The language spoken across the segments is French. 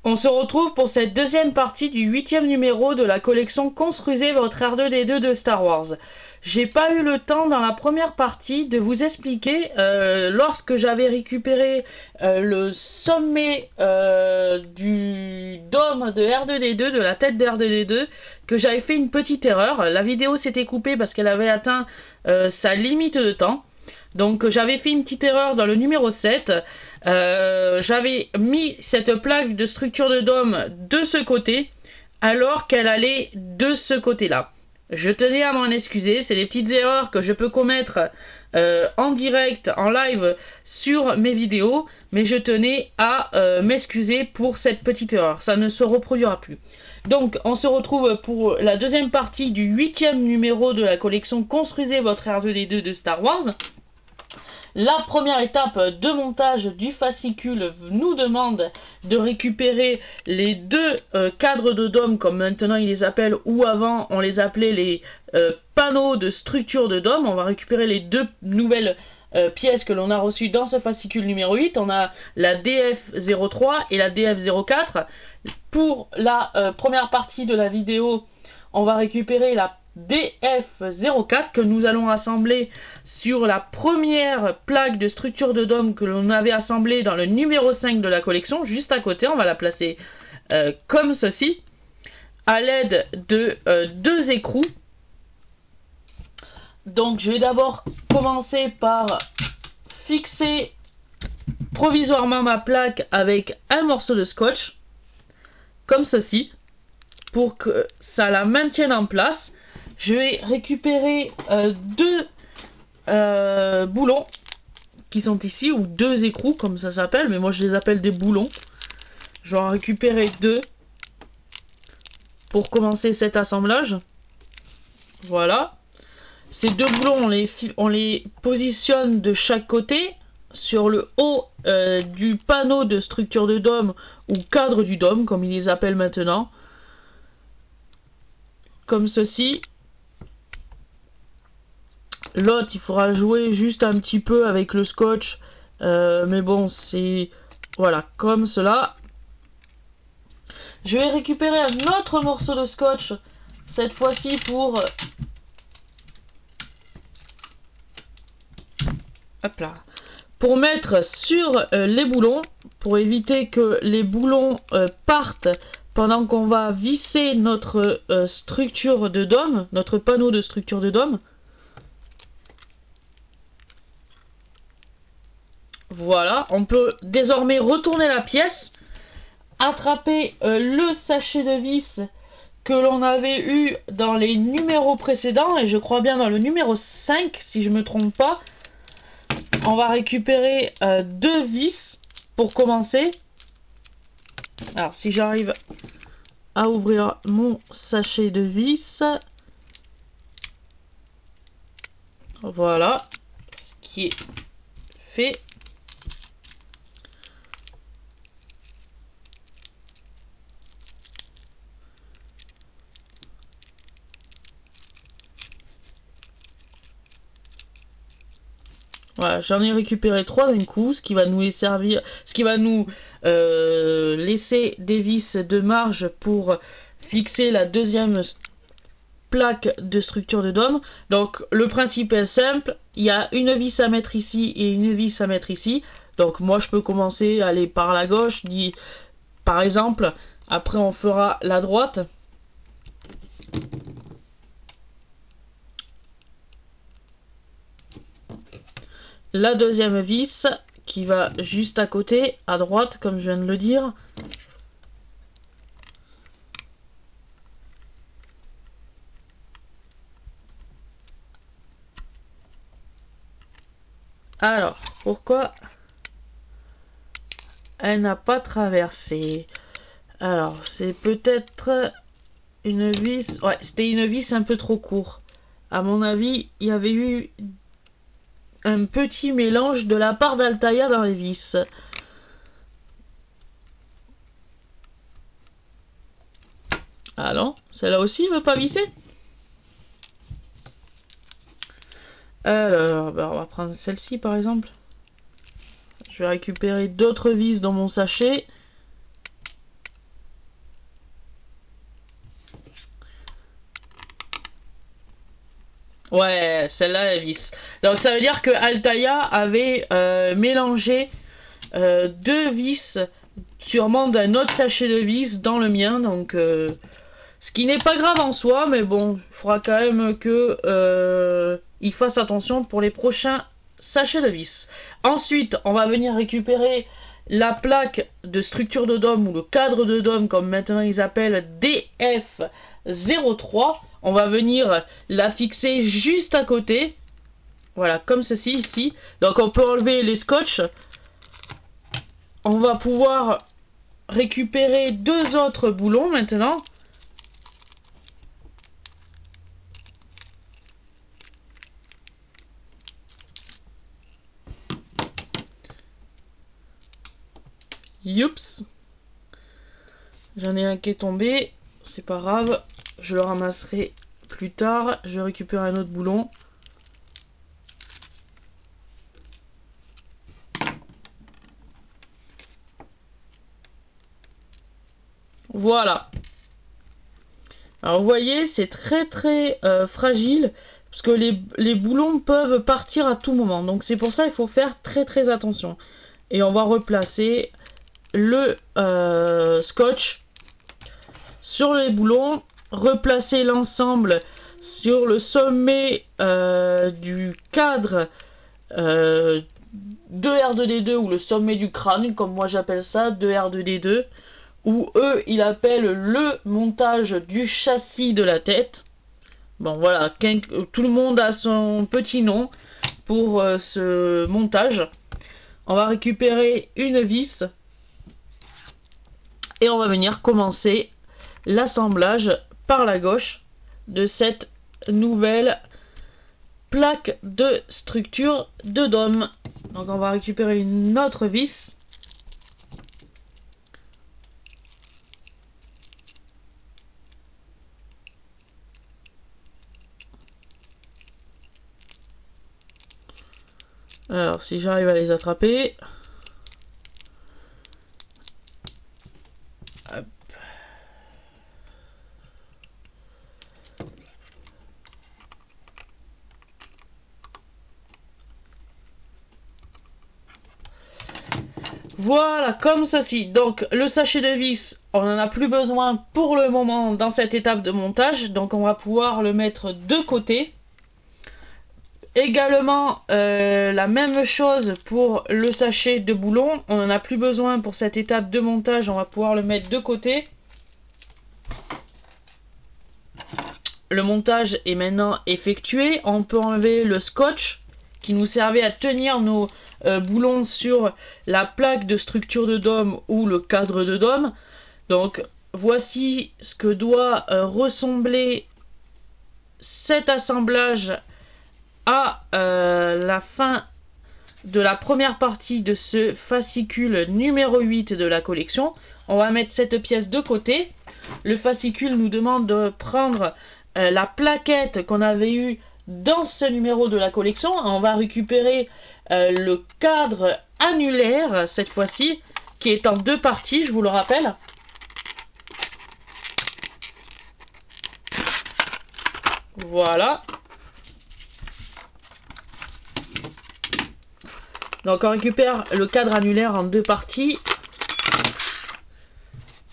On se retrouve pour cette deuxième partie du 8e numéro de la collection Construisez votre R2D2 de Star Wars. J'ai pas eu le temps dans la première partie de vous expliquer, lorsque j'avais récupéré le sommet du dôme de R2D2, de la tête de R2D2, que j'avais fait une petite erreur. La vidéo s'était coupée parce qu'elle avait atteint sa limite de temps. Donc j'avais fait une petite erreur dans le numéro 7. J'avais mis cette plaque de structure de dôme de ce côté alors qu'elle allait de ce côté là. Je tenais à m'en excuser, c'est des petites erreurs que je peux commettre en direct, en live sur mes vidéos, mais je tenais à m'excuser pour cette petite erreur, ça ne se reproduira plus. Donc on se retrouve pour la deuxième partie du 8e numéro de la collection Construisez votre R2D2 de Star Wars. La première étape de montage du fascicule nous demande de récupérer les deux cadres de dôme, comme maintenant ils les appellent, ou avant on les appelait les panneaux de structure de dôme. On va récupérer les deux nouvelles pièces que l'on a reçues dans ce fascicule numéro 8. On a la DF03 et la DF04. Pour la première partie de la vidéo, on va récupérer la DF04 que nous allons assembler sur la première plaque de structure de dôme que l'on avait assemblée dans le numéro 5 de la collection, juste à côté. On va la placer comme ceci, à l'aide de deux écrous. Donc je vais d'abord commencer par fixer provisoirement ma plaque avec un morceau de scotch, comme ceci, pour que ça la maintienne en place. Je vais récupérer deux boulons qui sont ici, ou deux écrous comme ça s'appelle, mais moi je les appelle des boulons. Je vais en récupérer deux pour commencer cet assemblage. Voilà. Ces deux boulons, on les positionne de chaque côté sur le haut du panneau de structure de dôme, ou cadre du dôme comme ils les appellent maintenant, comme ceci. L'autre, il faudra jouer juste un petit peu avec le scotch, mais bon, c'est voilà, comme cela. Je vais récupérer un autre morceau de scotch, cette fois-ci pour hop là, pour mettre sur les boulons, pour éviter que les boulons partent pendant qu'on va visser notre structure de dôme, notre panneau de structure de dôme. Voilà, on peut désormais retourner la pièce, attraper le sachet de vis que l'on avait eu dans les numéros précédents, et je crois bien dans le numéro 5 si je me trompe pas. On va récupérer deux vis pour commencer. Alors si j'arrive à ouvrir mon sachet de vis, voilà ce qui est fait. Voilà, j'en ai récupéré trois d'un coup, ce qui va nous servir, ce qui va nous laisser des vis de marge pour fixer la deuxième plaque de structure de dôme. Donc le principe est simple, il y a une vis à mettre ici et une vis à mettre ici. Donc moi je peux commencer à aller par la gauche, par exemple, après on fera la droite. La deuxième vis qui va juste à côté, à droite, comme je viens de le dire. Alors, pourquoi elle n'a pas traversé? Alors, c'est peut-être une vis... Ouais, c'était une vis un peu trop courte. À mon avis, il y avait eu un petit mélange de la part d'Altaïa dans les vis. Ah non, celle-là aussi il veut pas visser. Alors, bah on va prendre celle-ci par exemple. Je vais récupérer d'autres vis dans mon sachet. Ouais, celle-là est vis. Donc ça veut dire que Altaïa avait mélangé deux vis, sûrement d'un autre sachet de vis dans le mien. Donc ce qui n'est pas grave en soi, mais bon, il faudra quand même que il fasse attention pour les prochains sachets de vis. Ensuite, on va venir récupérer la plaque de structure de dôme ou le cadre de dôme comme maintenant ils appellent DF03. On va venir la fixer juste à côté. Voilà, comme ceci ici. Donc on peut enlever les scotch. On va pouvoir récupérer deux autres boulons maintenant. Youps. J'en ai un qui est tombé. C'est pas grave. Je le ramasserai plus tard. Je récupère un autre boulon. Voilà. Alors vous voyez, c'est très fragile. Parce que les boulons peuvent partir à tout moment. Donc c'est pour ça qu'il faut faire très attention. Et on va replacer le scotch sur les boulons, replacer l'ensemble sur le sommet du cadre de R2D2 ou le sommet du crâne, comme moi j'appelle ça, de R2D2, ou eux ils appellent le montage du châssis de la tête. Bon voilà, tout le monde a son petit nom pour ce montage. On va récupérer une vis et on va venir commencer l'assemblage par la gauche de cette nouvelle plaque de structure de dôme. Donc on va récupérer une autre vis. Alors si j'arrive à les attraper. Hop. Voilà, comme ceci. Donc le sachet de vis, on n'en a plus besoin pour le moment dans cette étape de montage. Donc on va pouvoir le mettre de côté. Également la même chose pour le sachet de boulon. On n'en a plus besoin pour cette étape de montage. On va pouvoir le mettre de côté. Le montage est maintenant effectué. On peut enlever le scotch qui nous servait à tenir nos boulons sur la plaque de structure de dôme ou le cadre de dôme. Donc voici ce que doit ressembler cet assemblage à la fin de la première partie de ce fascicule numéro 8 de la collection. On va mettre cette pièce de côté. Le fascicule nous demande de prendre la plaquette qu'on avait eue dans ce numéro de la collection. On va récupérer le cadre annulaire cette fois-ci, qui est en deux parties, je vous le rappelle. Voilà. Donc on récupère le cadre annulaire en deux parties,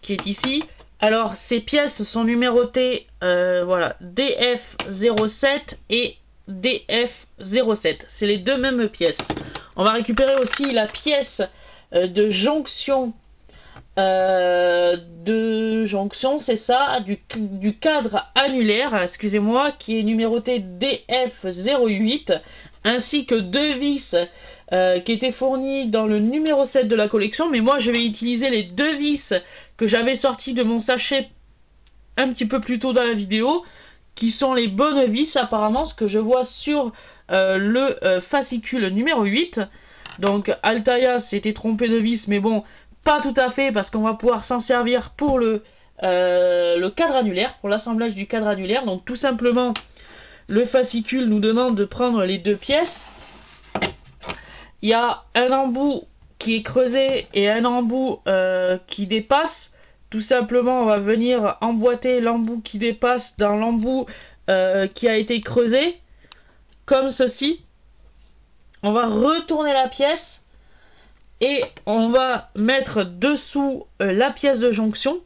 qui est ici. Alors ces pièces sont numérotées, voilà, DF07 et DF07. C'est les deux mêmes pièces. On va récupérer aussi la pièce de jonction. C'est ça, du cadre annulaire, excusez-moi, qui est numéroté DF08, ainsi que deux vis qui étaient fournies dans le numéro 7 de la collection. Mais moi je vais utiliser les deux vis que j'avais sorties de mon sachet un petit peu plus tôt dans la vidéo, qui sont les bonnes vis apparemment, ce que je vois sur le fascicule numéro 8. Donc Altaïa s'était trompé de vis, mais bon, pas tout à fait, parce qu'on va pouvoir s'en servir pour le cadre annulaire, pour l'assemblage du cadre annulaire. Donc tout simplement, le fascicule nous demande de prendre les deux pièces. Il y a un embout qui est creusé et un embout qui dépasse. Tout simplement, on va venir emboîter l'embout qui dépasse dans l'embout qui a été creusé. comme ceci. On va retourner la pièce et on va mettre dessous la pièce de jonction.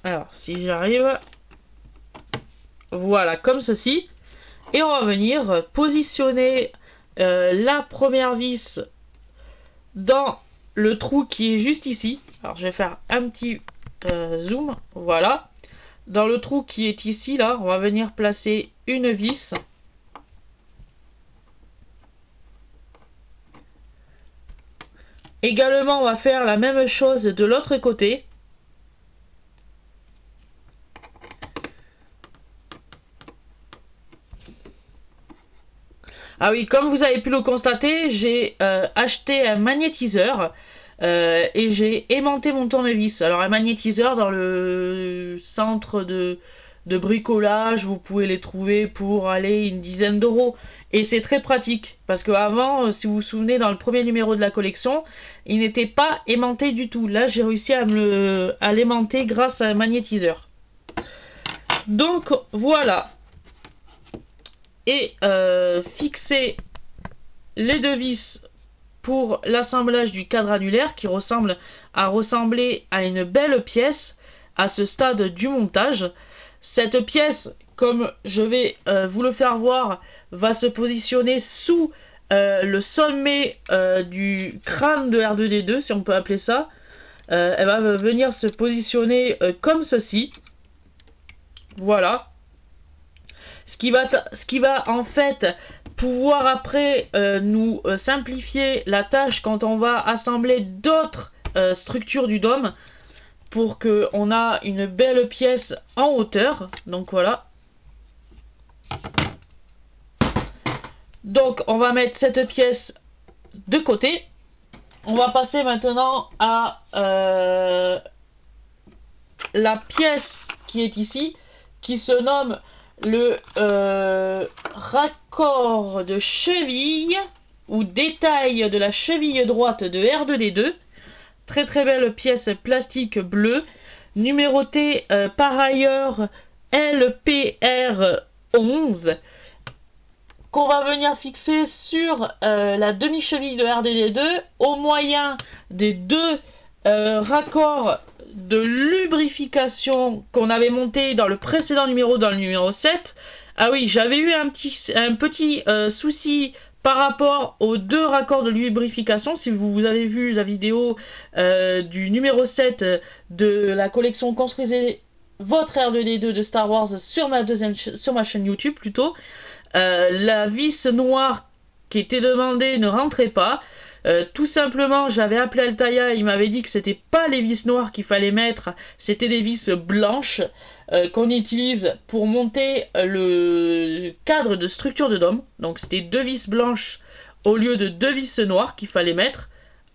Alors, si j'arrive, voilà, comme ceci. Et on va venir positionner la première vis dans le trou qui est juste ici. Alors, je vais faire un petit zoom, voilà. Dans le trou qui est ici, là, on va venir placer une vis. Également, on va faire la même chose de l'autre côté. Ah oui, comme vous avez pu le constater, j'ai acheté un magnétiseur et j'ai aimanté mon tournevis. Alors un magnétiseur dans le centre de bricolage, vous pouvez les trouver pour aller une dizaine d'euros. Et c'est très pratique, parce qu'avant, si vous vous souvenez, dans le premier numéro de la collection, il n'était pas aimanté du tout. Là, j'ai réussi à l'aimanter grâce à un magnétiseur. Donc, voilà. Et fixer les deux vis pour l'assemblage du cadre annulaire qui ressemble à une belle pièce à ce stade du montage. Cette pièce, comme je vais vous le faire voir, va se positionner sous le sommet du crâne de R2D2, si on peut appeler ça. Elle va venir se positionner comme ceci. Voilà. Ce qui va en fait pouvoir après nous simplifier la tâche quand on va assembler d'autres structures du dôme pour qu'on a une belle pièce en hauteur. Donc voilà. Donc on va mettre cette pièce de côté. On va passer maintenant à la pièce qui est ici, qui se nomme le raccord de cheville ou détail de la cheville droite de R2D2. Très très belle pièce plastique bleue, numérotée par ailleurs LPR11, qu'on va venir fixer sur la demi-cheville de R2D2 au moyen des deux raccords de lubrification qu'on avait monté dans le précédent numéro, dans le numéro 7. Ah oui, j'avais eu un petit souci par rapport aux deux raccords de lubrification. Si vous avez vu la vidéo du numéro 7 de la collection Construisez votre R2D2 de Star Wars sur ma chaîne YouTube plutôt, la vis noire qui était demandée ne rentrait pas. Tout simplement, j'avais appelé Altaïa, il m'avait dit que c'était pas les vis noires qu'il fallait mettre, c'était des vis blanches qu'on utilise pour monter le cadre de structure de dôme. Donc c'était deux vis blanches au lieu de deux vis noires qu'il fallait mettre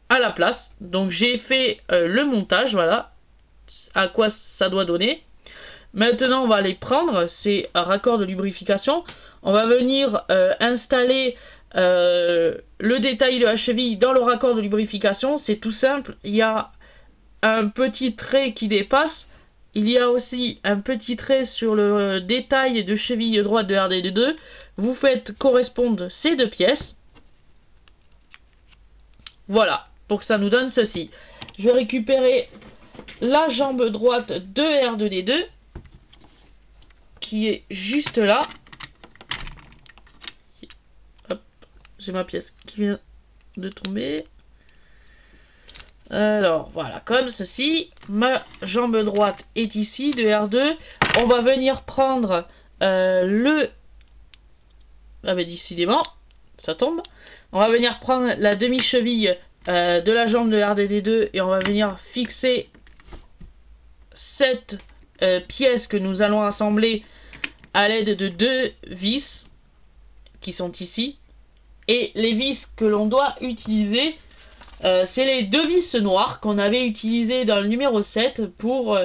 à la place. Donc j'ai fait le montage, voilà à quoi ça doit donner. Maintenant on va les prendre, c'est un raccord de lubrification. On va venir installer le détail de la cheville dans le raccord de lubrification. C'est tout simple, il y a un petit trait qui dépasse, il y a aussi un petit trait sur le détail de cheville droite de R2D2. Vous faites correspondre ces deux pièces, voilà, pour que ça nous donne ceci. Je vais récupérer la jambe droite de R2D2 qui est juste là. J'ai ma pièce qui vient de tomber. Alors voilà, comme ceci, ma jambe droite est ici de R2. On va venir prendre le... Ah ben décidément, ça tombe. On va venir prendre la demi-cheville de la jambe de R2D2 et on va venir fixer cette pièce que nous allons assembler à l'aide de deux vis qui sont ici. Et les vis que l'on doit utiliser, c'est les deux vis noires qu'on avait utilisées dans le numéro 7 pour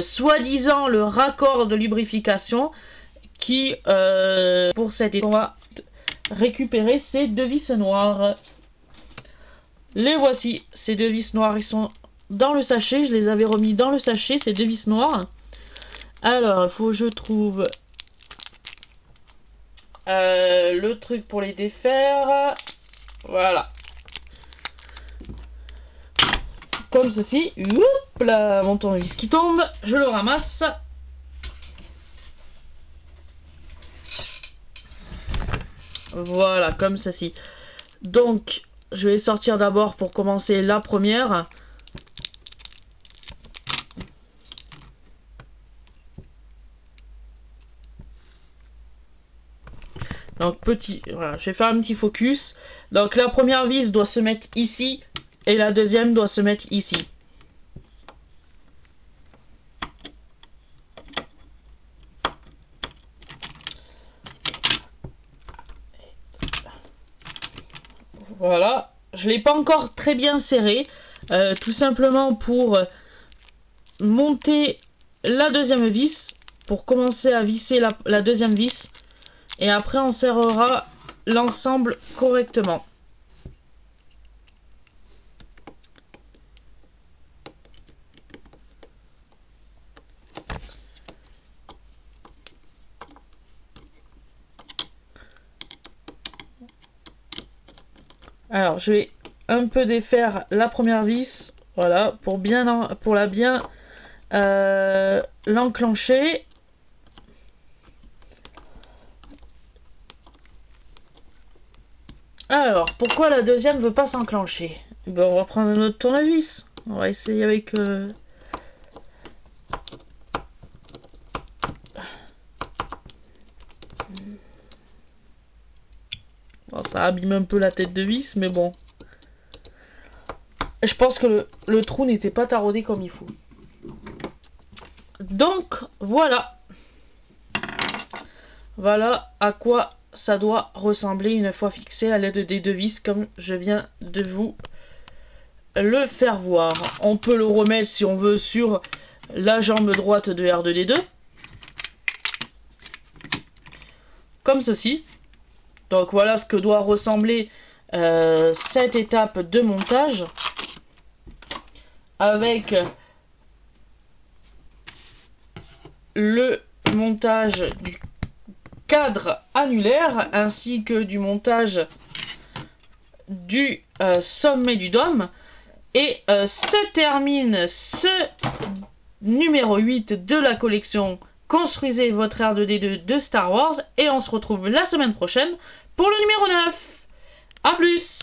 soi-disant le raccord de lubrification qui, pour cette étape, on va récupérer ces deux vis noires. Les voici, ces deux vis noires, ils sont dans le sachet, je les avais remis dans le sachet, ces deux vis noires. Alors, il faut que je trouve le truc pour les défaire. Voilà. Comme ceci. Oups là, mon tournevis qui tombe. Je le ramasse. Voilà, comme ceci. Donc, je vais sortir d'abord pour commencer la première. Donc petit, voilà, je vais faire un petit focus. Donc la première vis doit se mettre ici et la deuxième doit se mettre ici. Voilà, je l'ai pas encore très bien serré, tout simplement pour monter la deuxième vis, pour commencer à visser la deuxième vis. Et après on serrera l'ensemble correctement. Alors je vais un peu défaire la première vis, voilà, pour la bien l'enclencher. Alors, pourquoi la deuxième ne veut pas s'enclencher? Ben, on va prendre un autre tournevis. On va essayer avec... Bon, ça abîme un peu la tête de vis, mais bon. Je pense que le trou n'était pas taraudé comme il faut. Donc, voilà. Voilà à quoi ça doit ressembler une fois fixé à l'aide des deux vis, comme je viens de vous le faire voir. On peut le remettre si on veut sur la jambe droite de R2D2. Comme ceci. Donc voilà ce que doit ressembler cette étape de montage. Avec le montage du cadre annulaire ainsi que du montage du sommet du dôme. Et se termine ce numéro 8 de la collection Construisez votre R2D2 de Star Wars. Et on se retrouve la semaine prochaine pour le numéro 9. A plus!